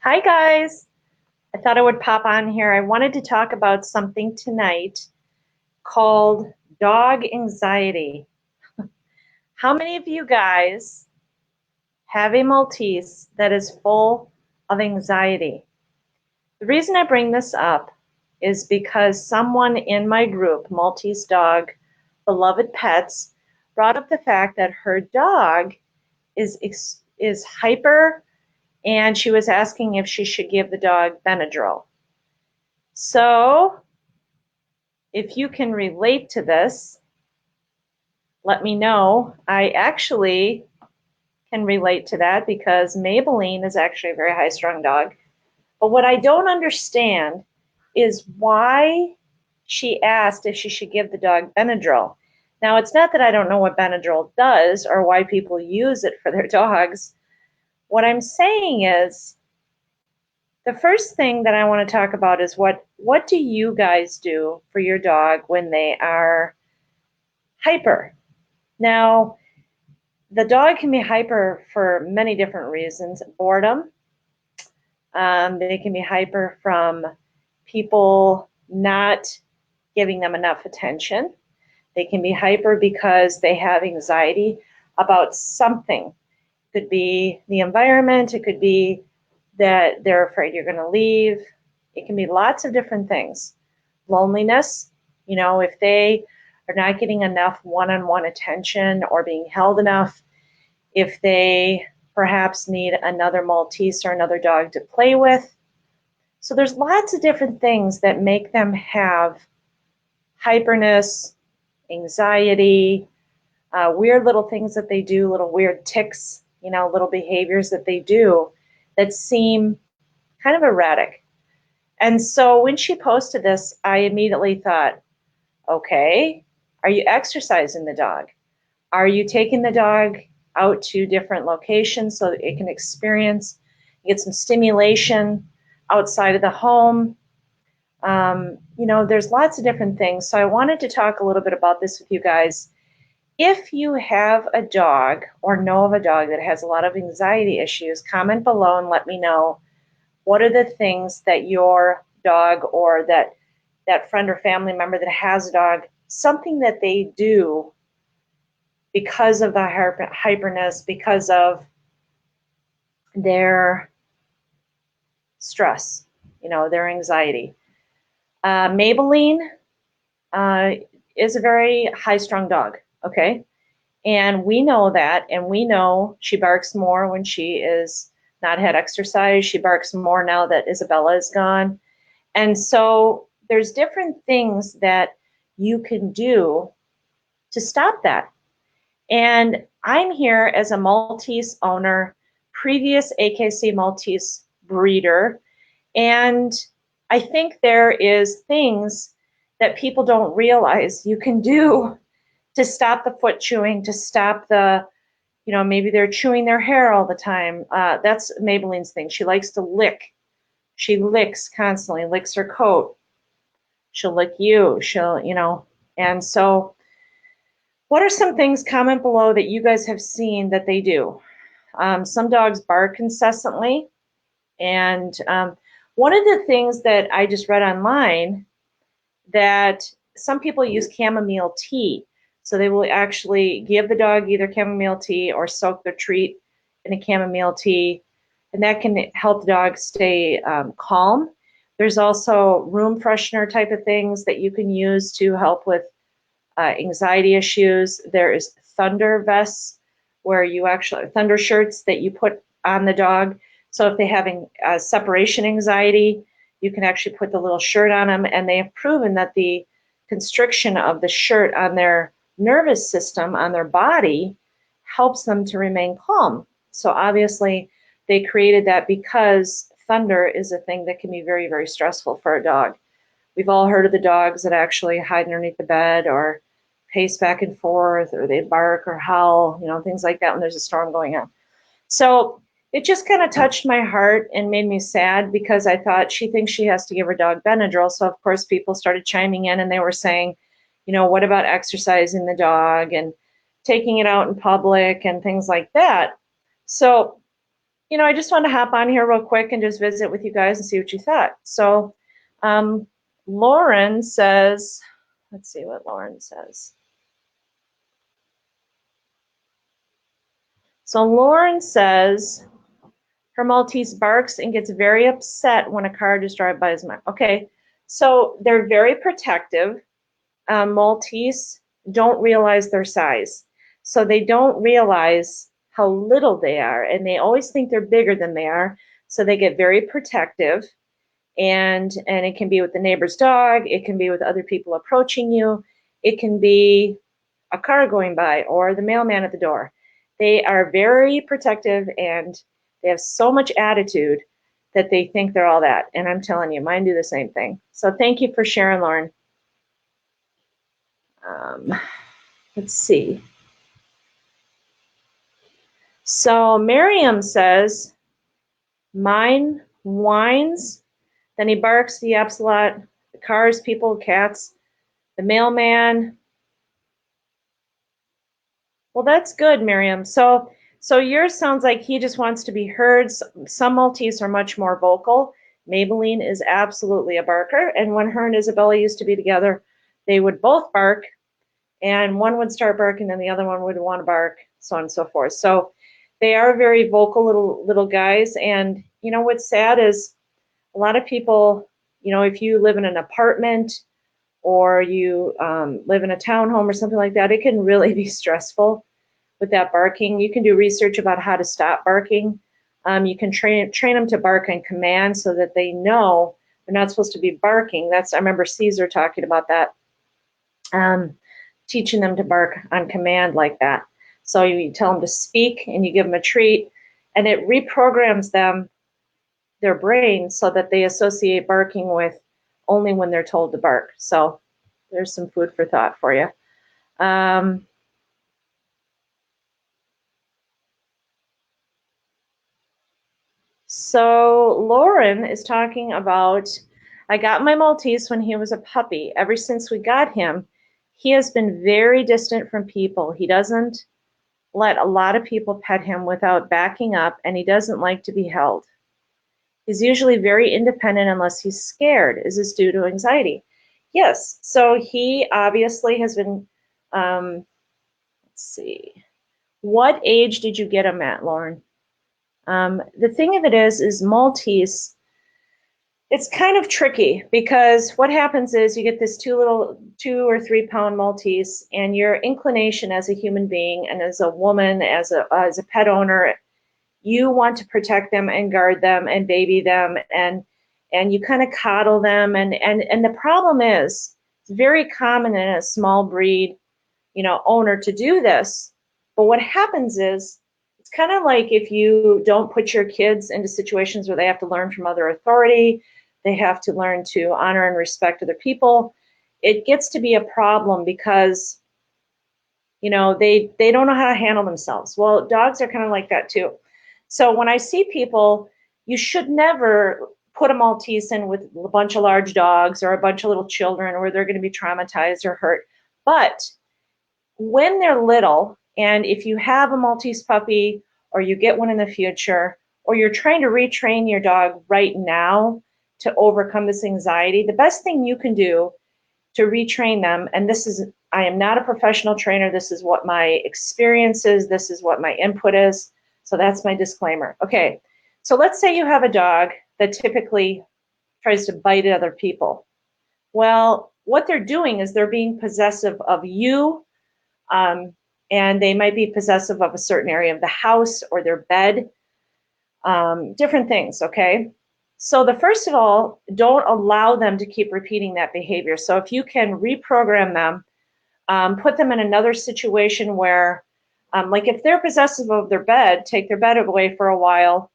Hi guys, I thought I would pop on here. I wanted to talk about something tonight called dog anxiety. How many of you guys have a Maltese that is full of anxiety? The reason I bring this up is because someone in my group, Maltese Dog Beloved Pets, brought up the fact that her dog is hyper and she was asking if she should give the dog Benadryl. So if you can relate to this, let me know. I actually can relate to that because Maybelline is actually a very high strung dog. But what I don't understand is why she asked if she should give the dog Benadryl. Now, it's not that I don't know what Benadryl does or why people use it for their dogs. What I'm saying is the first thing that I want to talk about is what do you guys do for your dog when they are hyper? Now, the dog can be hyper for many different reasons. Boredom. They can be hyper from people not giving them enough attention. They can be hyper because they have anxiety about something. It could be the environment. It could be that they're afraid you're going to leave. It can be lots of different things. Loneliness. If they are not getting enough one-on-one attention or being held enough, if they perhaps need another Maltese or another dog to play with. So there's lots of different things that make them have hyperness, anxiety, weird little things that they do, little weird tics, little behaviors that they do that seem kind of erratic. And so when she posted this, I immediately thought, okay, are you exercising the dog? Are you taking the dog out to different locations so that it can experience, get some stimulation outside of the home? There's lots of different things. So I wanted to talk a little bit about this with you guys. If you have a dog or know of a dog that has a lot of anxiety issues, comment below and let me know what are the things that your dog or that friend or family member that has a dog, something that they do because of the hyperness, because of their stress, their anxiety. Maybelline is a very high-strung dog, okay? And we know that, and we know she barks more when she is not had exercise. She barks more now that Isabella is gone. And so there's different things that you can do to stop that. And I'm here as a Maltese owner, previous AKC Maltese breeder, and I think there is things that people don't realize you can do to stop the foot chewing, to stop the, maybe they're chewing their hair all the time. That's Maybelline's thing. She likes to lick. She licks constantly, licks her coat. She'll lick you. And so what are some things, comment below, that you guys have seen that they do? Some dogs bark incessantly. And one of the things that I just read online, that some people use chamomile tea. So they will actually give the dog either chamomile tea or soak their treat in a chamomile tea. And that can help the dog stay calm. There's also room freshener type of things that you can use to help with anxiety issues. There is thunder vests where you actually, thunder shirts that you put on the dog. So if they're having separation anxiety, you can actually put the little shirt on them, and they have proven that the constriction of the shirt on their nervous system, on their body, helps them to remain calm. So obviously they created that because thunder is a thing that can be very, very stressful for a dog. We've all heard of the dogs that actually hide underneath the bed or pace back and forth, or they bark or howl, things like that when there's a storm going on. So it just kind of touched my heart and made me sad because I thought she thinks she has to give her dog Benadryl. So of course people started chiming in and they were saying, what about exercising the dog and taking it out in public and things like that? So, I just want to hop on here real quick and just visit with you guys and see what you thought. So, um, Lauren says, let's see what Lauren says. So Lauren says her Maltese barks and gets very upset when a car just drives by his mouth. Okay, so they're very protective. Maltese don't realize their size. So they don't realize how little they are, and they always think they're bigger than they are. So they get very protective, and it can be with the neighbor's dog, it can be with other people approaching you, it can be a car going by or the mailman at the door. They are very protective and they have so much attitude that they think they're all that. And I'm telling you, mine do the same thing. So thank you for sharing, Lauren. Let's see. So Miriam says, mine whines, then he barks, the yaps a lot, the cars, people, cats, the mailman. Well, that's good, Miriam. So yours sounds like he just wants to be heard. Some Maltese are much more vocal. Maybelline is absolutely a barker, and when her and Isabella used to be together, they would both bark, and one would start barking, and the other one would want to bark, so on and so forth. So they are very vocal little guys, and what's sad is a lot of people, if you live in an apartment or you live in a townhome or something like that, it can really be stressful with that barking. You can do research about how to stop barking. You can train them to bark on command so that they know they're not supposed to be barking. I remember Caesar talking about that, teaching them to bark on command like that. So you tell them to speak and you give them a treat, and it reprograms their brain so that they associate barking with only when they're told to bark. So there's some food for thought for you. So Lauren is talking about, I got my Maltese when he was a puppy. Ever since we got him, he has been very distant from people. He doesn't let a lot of people pet him without backing up, and he doesn't like to be held. He's usually very independent unless he's scared. Is this due to anxiety? Yes. So he obviously has been, let's see. What age did you get him at, Lauren? The thing of it is Maltese, it's kind of tricky because what happens is you get this 2 or 3 pound Maltese, and your inclination as a human being and as a woman, as a pet owner, you want to protect them and guard them and baby them, and you kind of coddle them, and the problem is it's very common in a small breed, owner to do this. But what happens is it's kind of like if you don't put your kids into situations where they have to learn from other authority, they have to learn to honor and respect other people. It gets to be a problem because they don't know how to handle themselves. Well, dogs are kind of like that too. So when I see people, you should never put a Maltese in with a bunch of large dogs or a bunch of little children where they're going to be traumatized or hurt. But when they're little, and if you have a Maltese puppy or you get one in the future, or you're trying to retrain your dog right now to overcome this anxiety, the best thing you can do to retrain them, and I am not a professional trainer, this is what my experience is, this is what my input is, so that's my disclaimer. Okay, so let's say you have a dog that typically tries to bite at other people. Well, what they're doing is they're being possessive of you, and they might be possessive of a certain area of the house or their bed, different things, okay? So first of all, don't allow them to keep repeating that behavior. So if you can reprogram them, put them in another situation where, like if they're possessive of their bed, take their bed away for a while,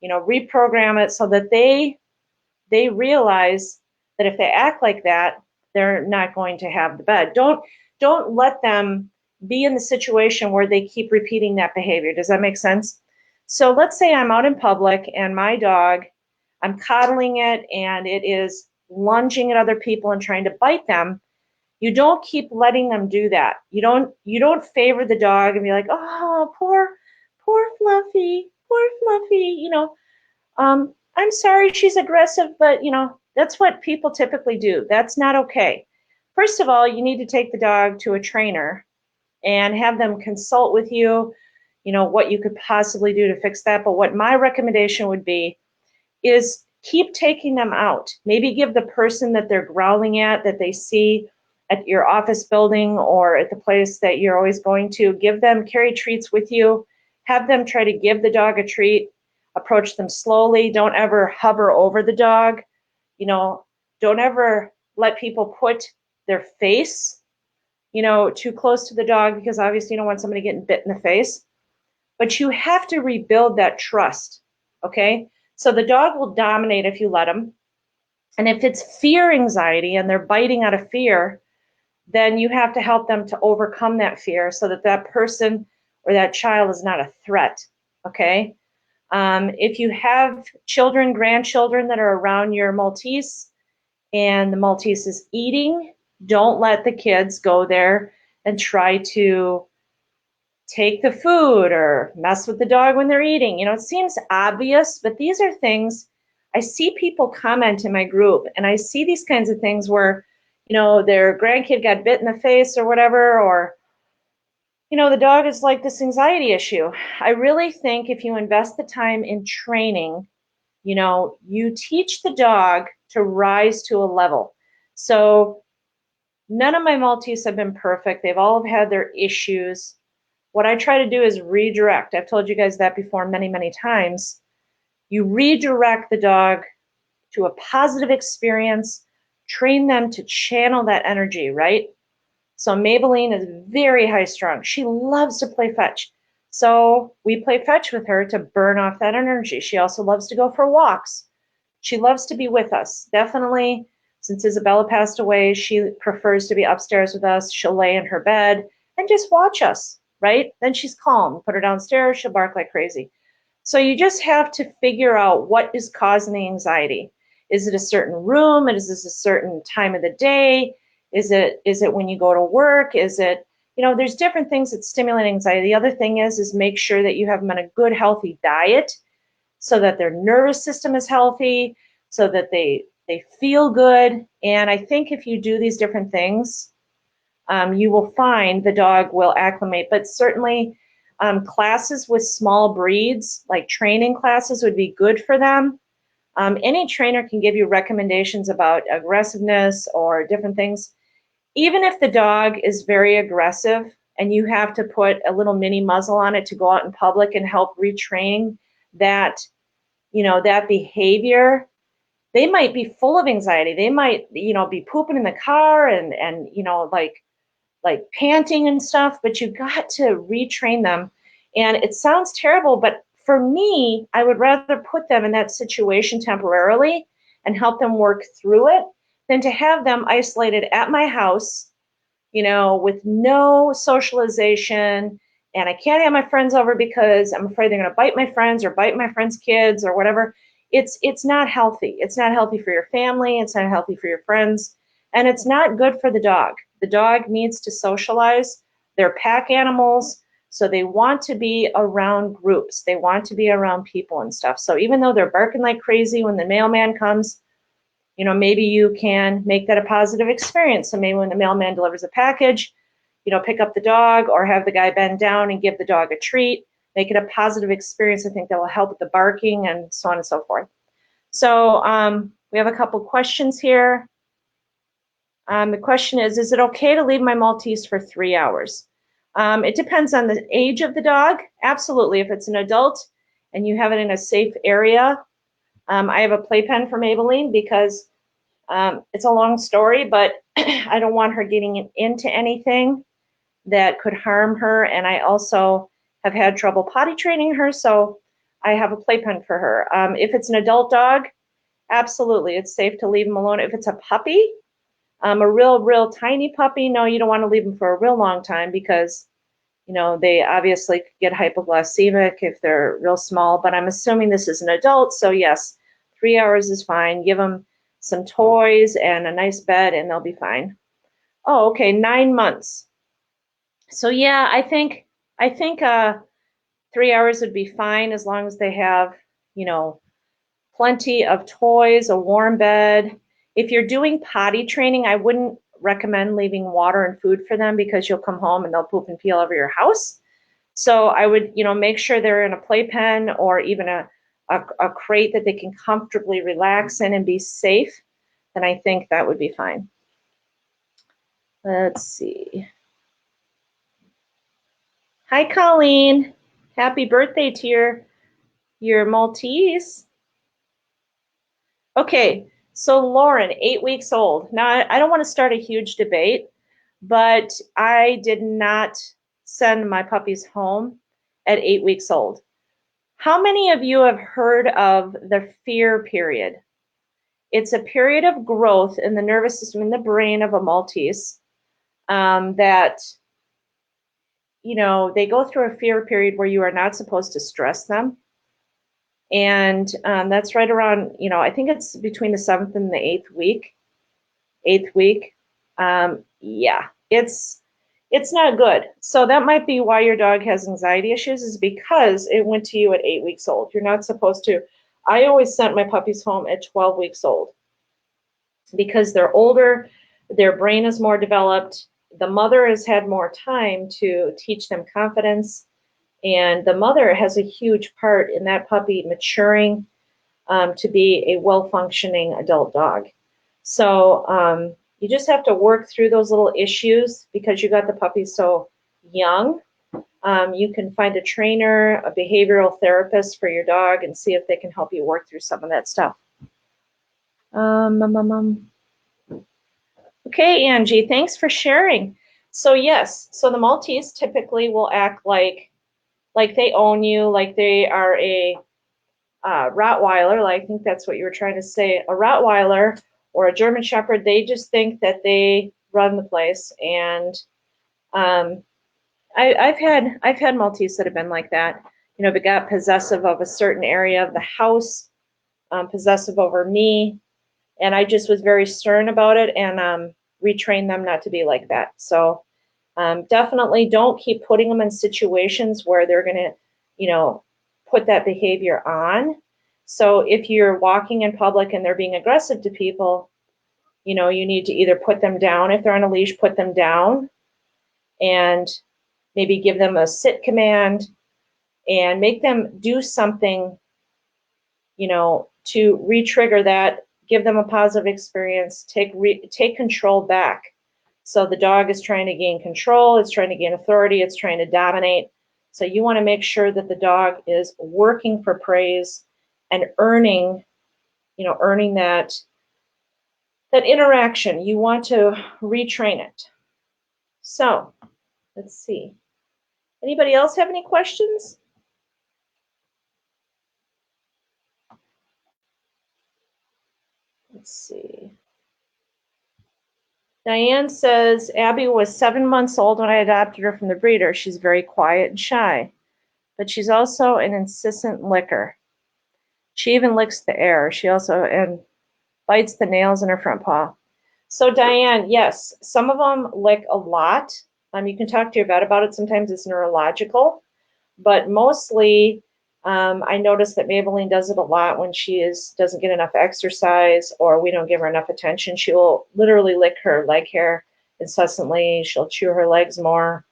reprogram it so that they realize that if they act like that, they're not going to have the bed. Don't let them be in the situation where they keep repeating that behavior. Does that make sense? So let's say I'm out in public and my dog, I'm coddling it and it is lunging at other people and trying to bite them. You don't keep letting them do that. You don't favor the dog and be like, oh, poor Fluffy, poor Fluffy, I'm sorry she's aggressive, but that's what people typically do. That's not okay. First of all, you need to take the dog to a trainer and have them consult with you, what you could possibly do to fix that. But what my recommendation would be is keep taking them out. Maybe give the person that they're growling at, that they see at your office building or at the place that you're always going to, carry treats with you, have them try to give the dog a treat, approach them slowly. Don't ever hover over the dog. Don't ever let people put their face, too close to the dog, because obviously you don't want somebody getting bit in the face. But you have to rebuild that trust, okay? So the dog will dominate if you let them. And if it's fear anxiety and they're biting out of fear, then you have to help them to overcome that fear so that that person or that child is not a threat, okay? If you have children, grandchildren that are around your Maltese and the Maltese is eating, don't let the kids go there and try to take the food or mess with the dog when they're eating. It seems obvious, but these are things I see people comment in my group, and I see these kinds of things where, their grandkid got bit in the face or whatever, or, the dog is like this anxiety issue. I really think if you invest the time in training, you teach the dog to rise to a level. So none of my Maltese have been perfect. They've all had their issues. What I try to do is redirect. I've told you guys that before many, many times. You redirect the dog to a positive experience, train them to channel that energy, right? So Maybelline is very high strung. She loves to play fetch. So we play fetch with her to burn off that energy. She also loves to go for walks. She loves to be with us. Definitely, since Isabella passed away, she prefers to be upstairs with us. She'll lay in her bed and just watch us, right? Then she's calm. Put her downstairs, she'll bark like crazy. So you just have to figure out what is causing the anxiety. Is it a certain room? Is this a certain time of the day? Is it when you go to work? Is it, there's different things that stimulate anxiety. The other thing is make sure that you have them on a good, healthy diet so that their nervous system is healthy, so that they feel good. And I think if you do these different things, you will find the dog will acclimate. But certainly classes with small breeds, like training classes, would be good for them. Any trainer can give you recommendations about aggressiveness or different things. Even if the dog is very aggressive and you have to put a little mini muzzle on it to go out in public and help retrain that, that behavior, they might be full of anxiety. They might, be pooping in the car and like panting and stuff, but you got to retrain them. And it sounds terrible, but for me, I would rather put them in that situation temporarily and help them work through it than to have them isolated at my house, with no socialization. And I can't have my friends over because I'm afraid they're going to bite my friends or bite my friends' kids or whatever. It's not healthy. It's not healthy for your family. It's not healthy for your friends. And it's not good for the dog. The dog needs to socialize. They're pack animals, so they want to be around groups. They want to be around people and stuff. So even though they're barking like crazy when the mailman comes, maybe you can make that a positive experience. So maybe when the mailman delivers a package, pick up the dog or have the guy bend down and give the dog a treat. Make it a positive experience. I think that will help with the barking and so on and so forth. So we have a couple questions here. The question is it okay to leave my Maltese for 3 hours? It depends on the age of the dog. Absolutely. If it's an adult and you have it in a safe area, I have a playpen for Maybelline because it's a long story, but I don't want her getting into anything that could harm her. And I also have had trouble potty training her, so I have a playpen for her. If it's an adult dog, absolutely, it's safe to leave them alone. If it's a puppy, a real tiny puppy, no, you don't want to leave them for a real long time because, they obviously get hypoglycemic if they're real small. But I'm assuming this is an adult, so yes, 3 hours is fine. Give them some toys and a nice bed, and they'll be fine. Oh, okay, 9 months. So yeah, I think 3 hours would be fine as long as they have, you know, plenty of toys, a warm bed. If you're doing potty training, I wouldn't recommend leaving water and food for them because you'll come home and they'll poop and pee all over your house. So I would, you know, make sure they're in a playpen or even a crate that they can comfortably relax in and be safe. Then I think that would be fine. Let's see. Hi, Colleen. Happy birthday to your Maltese. Okay, so Lauren, 8 weeks old. Now, I don't want to start a huge debate, but I did not send my puppies home at 8 weeks old. How many of you have heard of the fear period? It's a period of growth in the nervous system, in the brain of a Maltese, that, you know, they go through a fear period where you are not supposed to stress them. And that's right around, you know, I think it's between the 7th and the 8th week. 8th week. Yeah, it's not good. So that might be why your dog has anxiety issues, is because it went to you at 8 weeks old. You're not supposed to. I always sent my puppies home at 12 weeks old because they're older, their brain is more developed, the mother has had more time to teach them confidence, and the mother has a huge part in that puppy maturing to be a well-functioning adult dog. So you just have to work through those little issues because you got the puppy so young. You can find a trainer, a behavioral therapist for your dog, and see if they can help you work through some of that stuff. Okay, Angie, thanks for sharing. So yes, so the Maltese typically will act like they own you, like they are a Rottweiler. Like, I think that's what you were trying to say. A Rottweiler or a German Shepherd, they just think that they run the place. And I've had Maltese that have been like that. You know, they got possessive of a certain area of the house, possessive over me, and I just was very stern about it and retrained them not to be like that. So definitely don't keep putting them in situations where they're going to, you know, put that behavior on. So if you're walking in public and they're being aggressive to people, you know, you need to either put them down. If they're on a leash, put them down and maybe give them a sit command and make them do something, you know, to re-trigger that, give them a positive experience, take control back. So the dog is trying to gain control, it's trying to gain authority, it's trying to dominate. So you want to make sure that the dog is working for praise and earning, you know, earning that interaction. You want to retrain it. So let's see. Anybody else have any questions? Let's see. Diane says, Abby was 7 months old when I adopted her from the breeder. She's very quiet and shy, but she's also an insistent licker. She even licks the air. She also bites the nails in her front paw. So Diane, yes, some of them lick a lot. You can talk to your vet about it. Sometimes it's neurological, but mostly I notice that Maybelline does it a lot when she doesn't get enough exercise or we don't give her enough attention. She will literally lick her leg hair incessantly. She'll chew her legs more.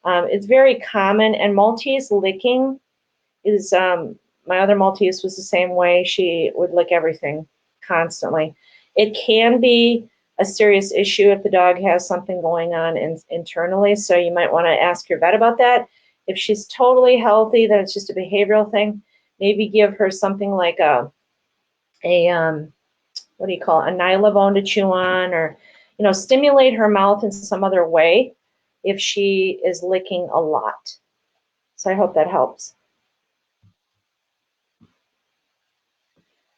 It's very common, and Maltese licking is, my other Maltese was the same way. She would lick everything constantly. It can be a serious issue if the dog has something going on internally, so you might want to ask your vet about that. If she's totally healthy, then it's just a behavioral thing. Maybe give her something like a what do you call it, a Nylabone to chew on, or, you know, stimulate her mouth in some other way if she is licking a lot. So I hope that helps.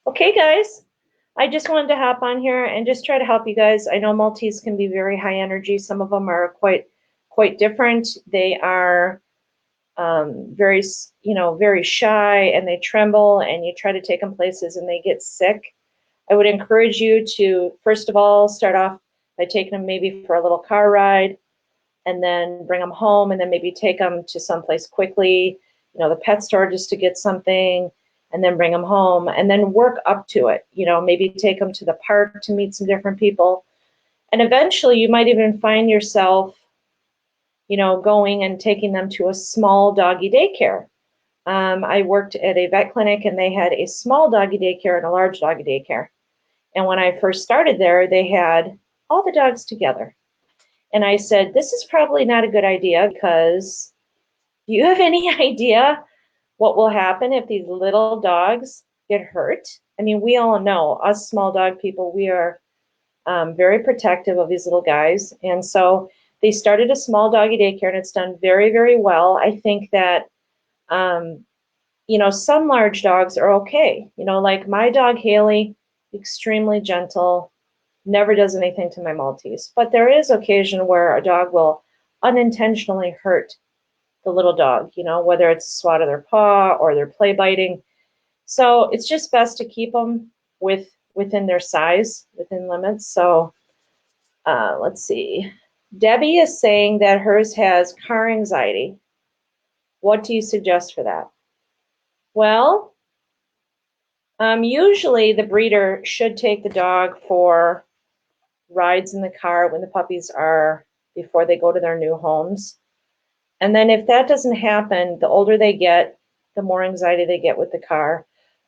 Okay, guys, I just wanted to hop on here and just try to help you guys. I know Maltese can be very high energy. Some of them are quite different. They are very, you know, very shy, and they tremble, and you try to take them places and they get sick. I would encourage you to, first of all, start off by taking them maybe for a little car ride, and then bring them home, and then maybe take them to someplace quickly. the pet store just to get something and then bring them home and then work up to it. Maybe take them to the park to meet some different people. And eventually you might even find yourself, going and taking them to a small doggy daycare. I worked at a vet clinic and they had a small doggy daycare and a large doggy daycare. And when I first started there, they had all the dogs together. And I said, this is probably not a good idea because do you have any idea what will happen if these little dogs get hurt? I mean, we all know, us small dog people, we are very protective of these little guys. And so they started a small doggy daycare and it's done very, very well. I think that, some large dogs are okay. Like my dog, Haley, extremely gentle, never does anything to my Maltese. But there is occasion where a dog will unintentionally hurt the little dog, whether it's a swat of their paw or they're play biting. So it's just best to keep them within their size, within limits. So let's see. Debbie is saying that hers has car anxiety. What do you suggest for that? Well, usually the breeder should take the dog for rides in the car when the puppies are before they go to their new homes. And then if that doesn't happen, the older they get, the more anxiety they get with the car.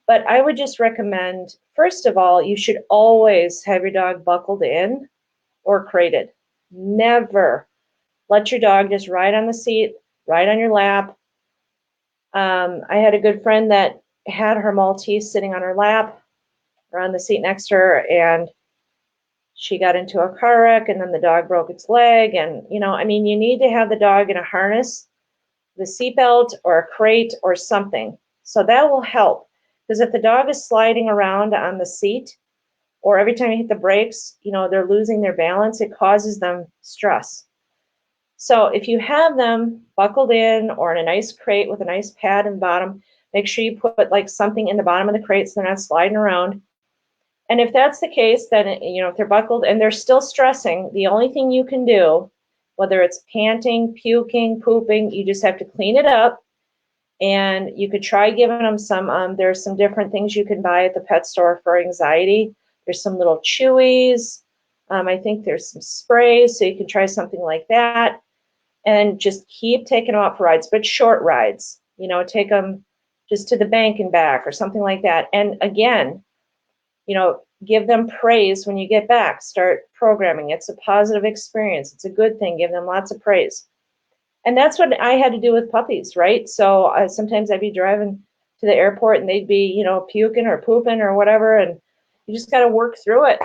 But I would just recommend, first of all, you should always have your dog buckled in or crated. Never let your dog just ride on the seat, ride on your lap. I had a good friend that had her Maltese sitting on her lap or on the seat next to her, and she got into a car wreck, and then the dog broke its leg. And, you need to have the dog in a harness, the seatbelt or a crate or something. So that will help. Because if the dog is sliding around on the seat, or every time you hit the brakes, they're losing their balance, it causes them stress. So if you have them buckled in or in a nice crate with a nice pad in the bottom, make sure you put like something in the bottom of the crate so they're not sliding around. And if that's the case, then, if they're buckled and they're still stressing, the only thing you can do, whether it's panting, puking, pooping, you just have to clean it up. And you could try giving them some, there's some different things you can buy at the pet store for anxiety. There's some little chewies. I think there's some sprays, so you can try something like that. And just keep taking them out for rides, but short rides. Take them just to the bank and back or something like that. And again, give them praise when you get back. Start programming. It's a positive experience. It's a good thing. Give them lots of praise. And that's what I had to do with puppies, right? So sometimes I'd be driving to the airport and they'd be, puking or pooping or whatever, and you just got to work through it.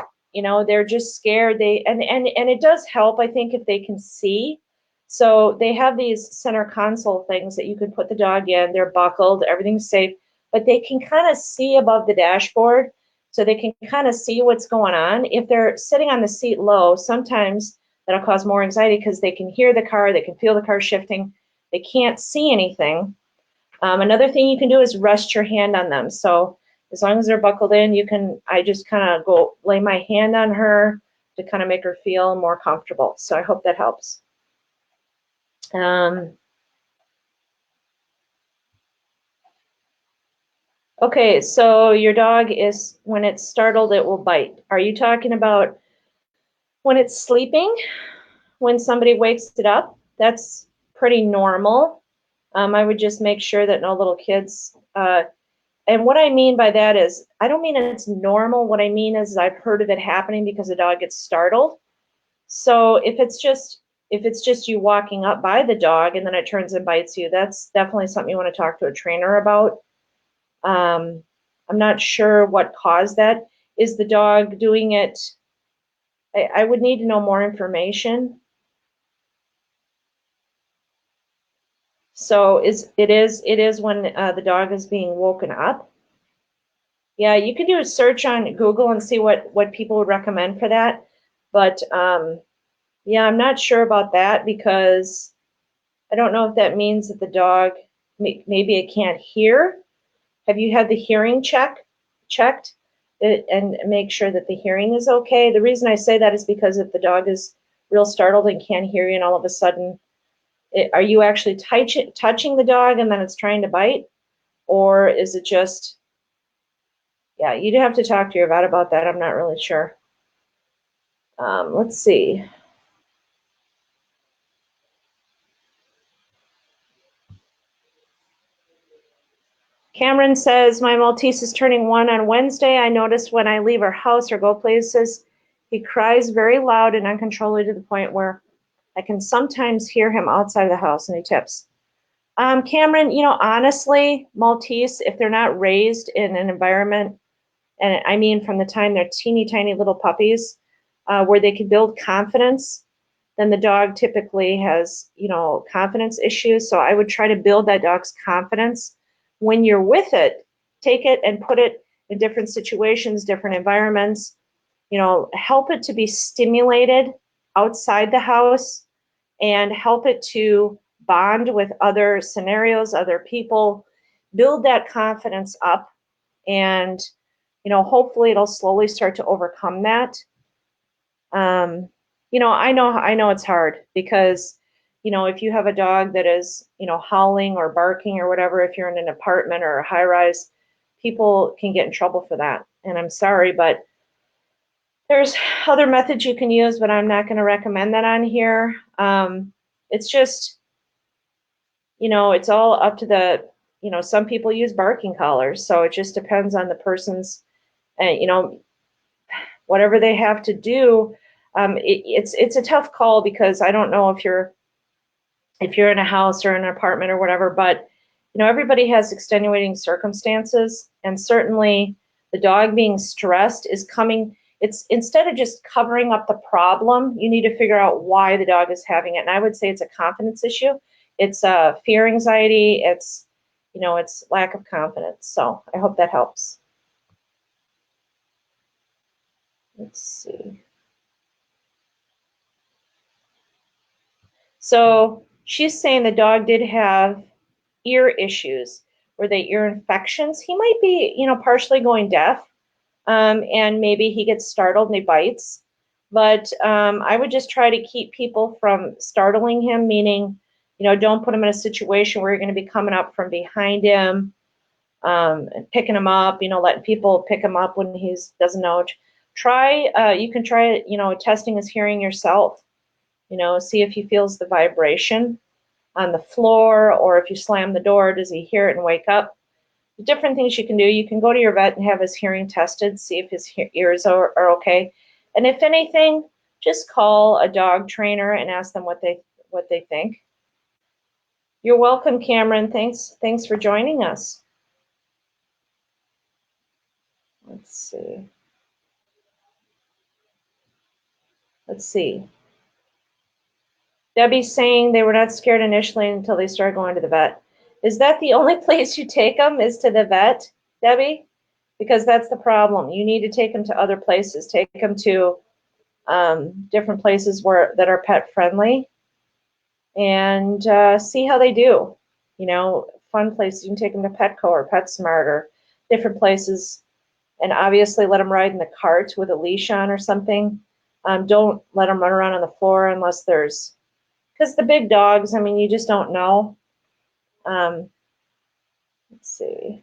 They're just scared. And it does help, I think, if they can see. So they have these center console things that you can put the dog in. They're buckled, everything's safe, but they can kind of see above the dashboard, so they can kind of see what's going on. If they're sitting on the seat low, sometimes that'll cause more anxiety because they can hear the car, they can feel the car shifting, they can't see anything. Another thing you can do is rest your hand on them. So as long as they're buckled in, I just kind of go lay my hand on her to kind of make her feel more comfortable. So I hope that helps. Okay, so your dog is, when it's startled, it will bite. Are you talking about when it's sleeping, when somebody wakes it up? That's pretty normal. I would just make sure that no little kids, and what I mean by that is, I don't mean it's normal. What I mean is I've heard of it happening because the dog gets startled. So if it's just you walking up by the dog and then it turns and bites you, that's definitely something you want to talk to a trainer about. I'm not sure what caused that. Is the dog doing it? I would need to know more information. So it is when the dog is being woken up. Yeah, you can do a search on Google and see what people would recommend for that. But yeah, I'm not sure about that because I don't know if that means that the dog, maybe it can't hear. Have you had the hearing checked and make sure that the hearing is okay? The reason I say that is because if the dog is real startled and can't hear you and all of a sudden Are you actually touching the dog and then it's trying to bite? Or is it just, yeah, you'd have to talk to your vet about that. I'm not really sure. Let's see. Cameron says, my Maltese is turning 1 on Wednesday. I noticed when I leave our house or go places, he cries very loud and uncontrollably to the point where I can sometimes hear him outside of the house. Any tips? Cameron, honestly, Maltese, if they're not raised in an environment, and I mean from the time they're teeny tiny little puppies, where they can build confidence, then the dog typically has, confidence issues. So I would try to build that dog's confidence. When you're with it, take it and put it in different situations, different environments, help it to be stimulated outside the house and help it to bond with other scenarios, other people, build that confidence up, and hopefully it'll slowly start to overcome that. I know it's hard because, if you have a dog that is, howling or barking or whatever, if you're in an apartment or a high rise, people can get in trouble for that. And I'm sorry, but there's other methods you can use, but I'm not going to recommend that on here. It's just, it's all up to some people use barking collars. So it just depends on the person's, whatever they have to do. It's a tough call because I don't know if you're in a house or an apartment or whatever, but everybody has extenuating circumstances, and certainly the dog being stressed is coming. It's instead of just covering up the problem, you need to figure out why the dog is having it. And I would say it's a confidence issue. It's fear, anxiety. It's lack of confidence. So I hope that helps. Let's see. So she's saying the dog did have ear issues. Were they ear infections? He might be, partially going deaf, and maybe he gets startled and he bites. But I would just try to keep people from startling him, meaning, don't put him in a situation where you're going to be coming up from behind him, and picking him up, letting people pick him up when he doesn't know. You can try, testing his hearing yourself, see if he feels the vibration on the floor, or if you slam the door, does he hear it and wake up? The different things you can do. You can go to your vet and have his hearing tested, see if his ears are okay. And if anything, just call a dog trainer and ask them what they think. You're welcome, Cameron. Thanks for joining us. Let's see. Let's see. Debbie's saying they were not scared initially until they started going to the vet. Is that the only place you take them, is to the vet, Debbie? Because that's the problem. You need to take them to other places. Take them to different places that are pet friendly, and see how they do. Fun places. You can take them to Petco or PetSmart or different places, and obviously let them ride in the cart with a leash on or something. Don't let them run around on the floor unless because the big dogs, you just don't know. Let's see.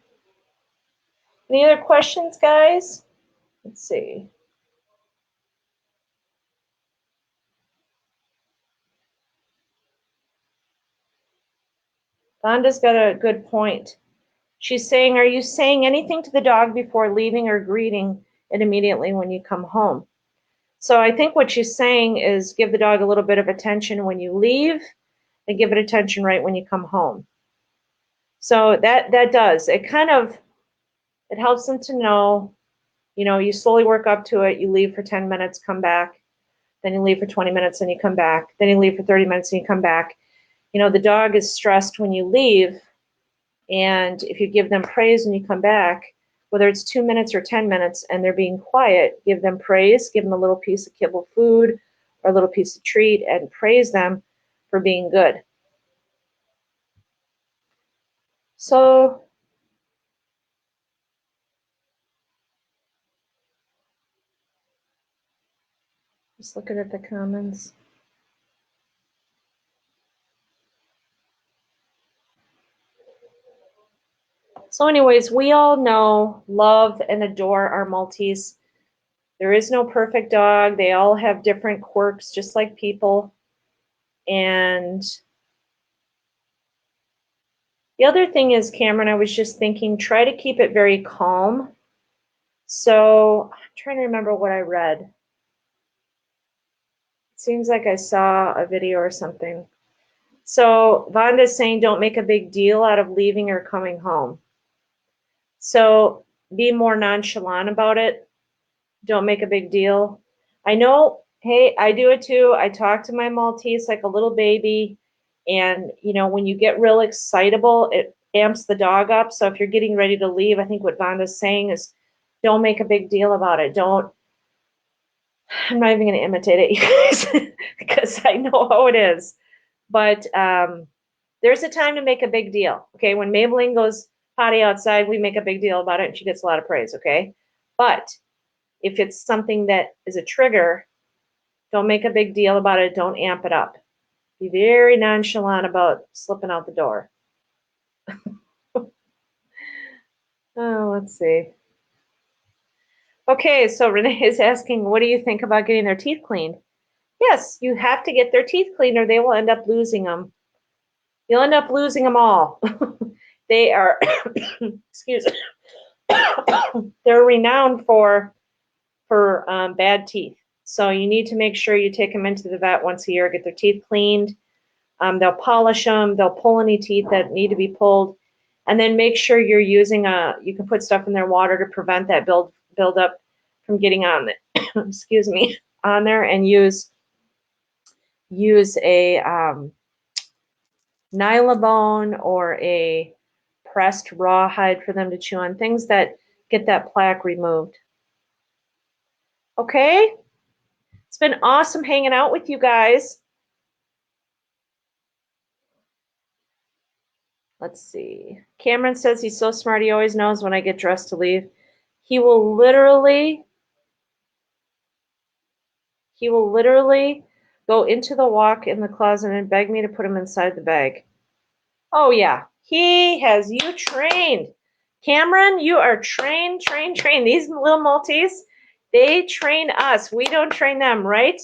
Any other questions, guys? Let's see. Vonda's got a good point. She's saying, are you saying anything to the dog before leaving or greeting it immediately when you come home? So I think what she's saying is give the dog a little bit of attention when you leave and give it attention right when you come home. So that does. It helps them to know, you slowly work up to it. You leave for 10 minutes, come back. Then you leave for 20 minutes and you come back. Then you leave for 30 minutes and you come back. The dog is stressed when you leave. And if you give them praise when you come back, whether it's 2 minutes or 10 minutes and they're being quiet, give them praise, give them a little piece of kibble food or a little piece of treat, and praise them for being good. So just looking at the comments. So anyways, we all know, love, and adore our Maltese. There is no perfect dog. They all have different quirks, just like people. And the other thing is, Cameron, I was just thinking, try to keep it very calm. So I'm trying to remember what I read. It seems like I saw a video or something. So Vonda's saying don't make a big deal out of leaving or coming home. So be more nonchalant about it. Don't make a big deal. I know, hey, I do it too. I talk to my Maltese like a little baby. And, you know, when you get real excitable, it amps the dog up. So if you're getting ready to leave, I think what Vonda's saying is don't make a big deal about it. I'm not even going to imitate it, you guys, because I know how it is. But there's a time to make a big deal. Okay, when Maybelline goes potty outside, we make a big deal about it, and she gets a lot of praise. Okay, but if it's something that is a trigger, don't make a big deal about it. Don't amp it up. Be very nonchalant about slipping out the door. Oh, let's see. Okay, so Renee is asking, what do you think about getting their teeth cleaned? Yes, you have to get their teeth cleaned or they will end up losing them. You'll end up losing them all. They are, excuse me, they're renowned for bad teeth. So you need to make sure you take them into the vet once a year, get their teeth cleaned. They'll polish them, they'll pull any teeth that need to be pulled, and then make sure you're using you can put stuff in their water to prevent that build up from getting on it. Excuse me, on there, and use a nylabone or a pressed rawhide for them to chew on, things that get that plaque removed. Okay, it's been awesome hanging out with you guys. Let's see. Cameron says he's so smart, he always knows when I get dressed to leave. He will literally go into the walk in the closet and beg me to put him inside the bag. Oh yeah, he has you trained. Cameron, you are trained. These little Maltese, they train us. We don't train them, right?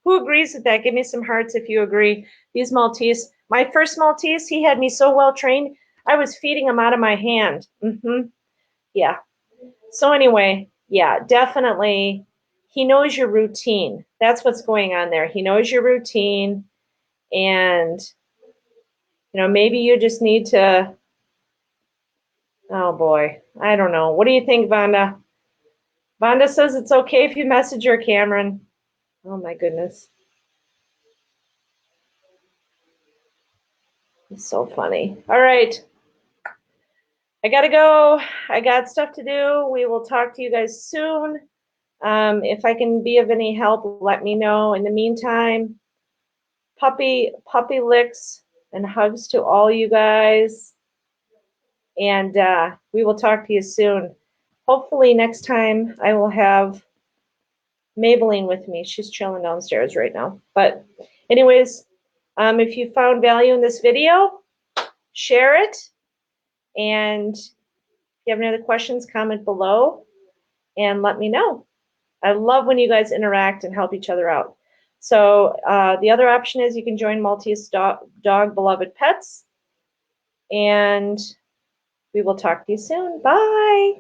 Who agrees with that? Give me some hearts if you agree. These Maltese, my first Maltese, he had me so well trained, I was feeding him out of my hand. Yeah. So anyway, yeah, definitely. He knows your routine. That's what's going on there. He knows your routine, and maybe you just need to. Oh boy, I don't know. What do you think, Vonda? Vonda says it's okay if you message her, Cameron. Oh my goodness. It's so funny. All right. I gotta go. I got stuff to do. We will talk to you guys soon. If I can be of any help, let me know. In the meantime, puppy licks and hugs to all you guys. And we will talk to you soon. Hopefully next time I will have Maybelline with me. She's chilling downstairs right now. But anyways, if you found value in this video, share it. And if you have any other questions, comment below and let me know. I love when you guys interact and help each other out. So the other option is you can join Maltese Dog Beloved Pets. And we will talk to you soon. Bye.